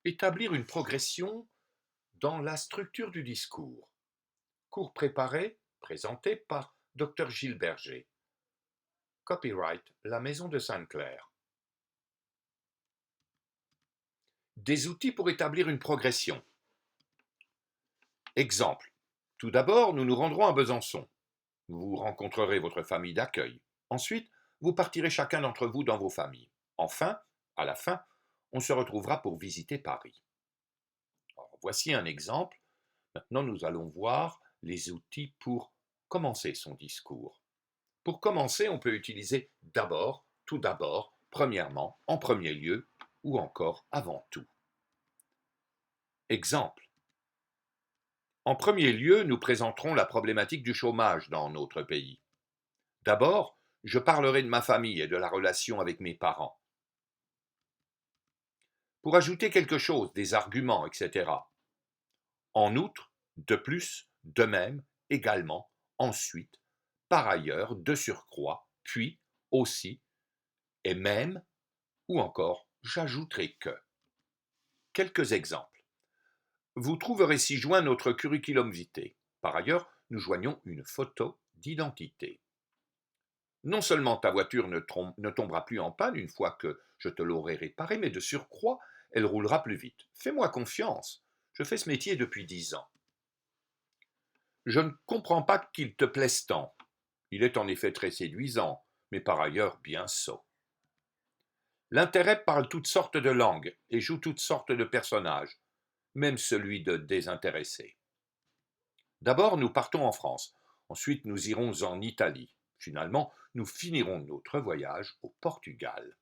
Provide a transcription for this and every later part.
Établir une progression dans la structure du discours. Cours préparé, présenté par Dr Gilles Berger. Copyright La Maison de Sainte-Claire. Des outils pour établir une progression. Exemple. Tout d'abord, nous nous rendrons à Besançon. Vous rencontrerez votre famille d'accueil. Ensuite, vous partirez chacun d'entre vous dans vos familles. Enfin, à la fin, on se retrouvera pour visiter Paris. Alors, voici un exemple. Maintenant, nous allons voir les outils pour commencer son discours. Pour commencer, on peut utiliser d'abord, tout d'abord, premièrement, en premier lieu ou encore avant tout. Exemple. En premier lieu, nous présenterons la problématique du chômage dans notre pays. D'abord, je parlerai de ma famille et de la relation avec mes parents. Pour ajouter quelque chose, des arguments, etc. En outre, de plus, de même, également, ensuite, par ailleurs, de surcroît, puis, aussi, et même, ou encore, j'ajouterai que. Quelques exemples. Vous trouverez ci-joint notre curriculum vitae. Par ailleurs, nous joignons une photo d'identité. Non seulement ta voiture ne tombera plus en panne une fois que je te l'aurai réparée, mais de surcroît, elle roulera plus vite. Fais-moi confiance. Je fais ce métier depuis 10 ans. Je ne comprends pas qu'il te plaise tant. Il est en effet très séduisant, mais par ailleurs bien sot. L'intérêt parle toutes sortes de langues et joue toutes sortes de personnages, même celui de désintéressé. D'abord, nous partons en France. Ensuite, nous irons en Italie. Finalement, nous finirons notre voyage au Portugal.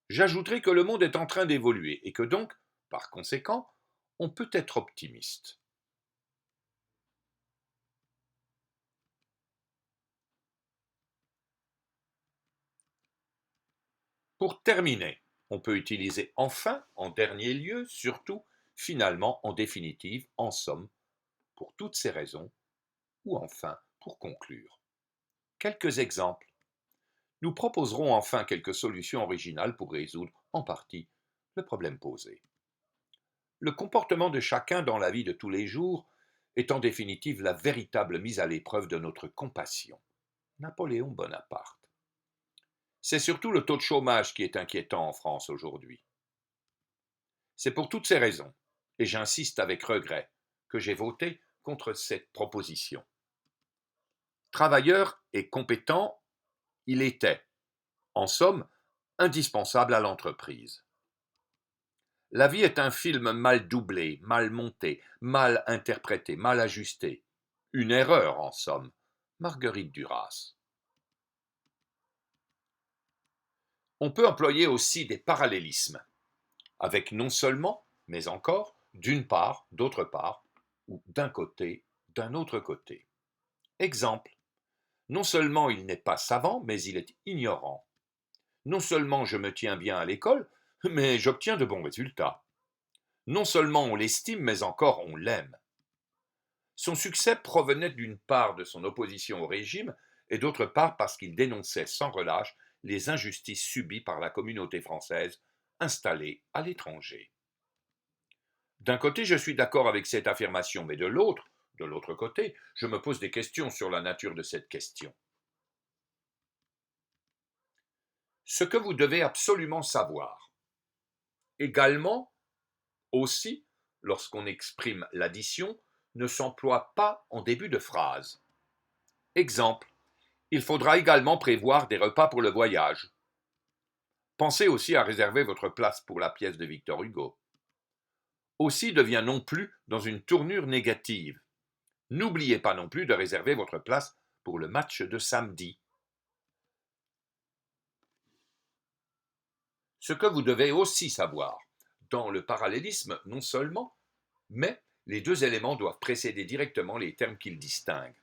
J'ajouterai que le monde est en train d'évoluer et que donc, par conséquent, on peut être optimiste. Pour terminer, on peut utiliser enfin, en dernier lieu, surtout, finalement, en définitive, en somme, pour toutes ces raisons, ou enfin, pour conclure. Quelques exemples. Nous proposerons enfin quelques solutions originales pour résoudre, en partie, le problème posé. Le comportement de chacun dans la vie de tous les jours est en définitive la véritable mise à l'épreuve de notre compassion. Napoléon Bonaparte. C'est surtout le taux de chômage qui est inquiétant en France aujourd'hui. C'est pour toutes ces raisons, et j'insiste avec regret, que j'ai voté contre cette proposition. Travailleur et compétent, il était, en somme, indispensable à l'entreprise. La vie est un film mal doublé, mal monté, mal interprété, mal ajusté. Une erreur, en somme. Marguerite Duras. On peut employer aussi des parallélismes, avec non seulement, mais encore, d'une part, d'autre part, ou d'un côté, d'un autre côté. Exemple. Non seulement il n'est pas savant, mais il est ignorant. Non seulement je me tiens bien à l'école, mais j'obtiens de bons résultats. Non seulement on l'estime, mais encore on l'aime. Son succès provenait d'une part de son opposition au régime et d'autre part parce qu'il dénonçait sans relâche les injustices subies par la communauté française installée à l'étranger. D'un côté, je suis d'accord avec cette affirmation, mais de l'autre côté, je me pose des questions sur la nature de cette question. Ce que vous devez absolument savoir. Également, aussi, lorsqu'on exprime l'addition, ne s'emploie pas en début de phrase. Exemple. Il faudra également prévoir des repas pour le voyage. Pensez aussi à réserver votre place pour la pièce de Victor Hugo. Aussi devient non plus dans une tournure négative. N'oubliez pas non plus de réserver votre place pour le match de samedi. Ce que vous devez aussi savoir, dans le parallélisme non seulement, mais les deux éléments doivent précéder directement les termes qu'ils distinguent.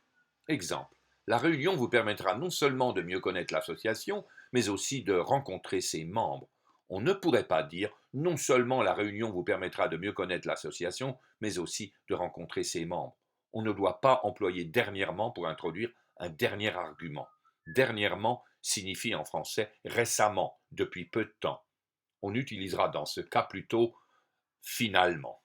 Exemple. La réunion vous permettra non seulement de mieux connaître l'association, mais aussi de rencontrer ses membres. On ne pourrait pas dire non seulement la réunion vous permettra de mieux connaître l'association, mais aussi de rencontrer ses membres. On ne doit pas employer dernièrement pour introduire un dernier argument. Dernièrement signifie en français récemment, depuis peu de temps. On utilisera dans ce cas plutôt finalement.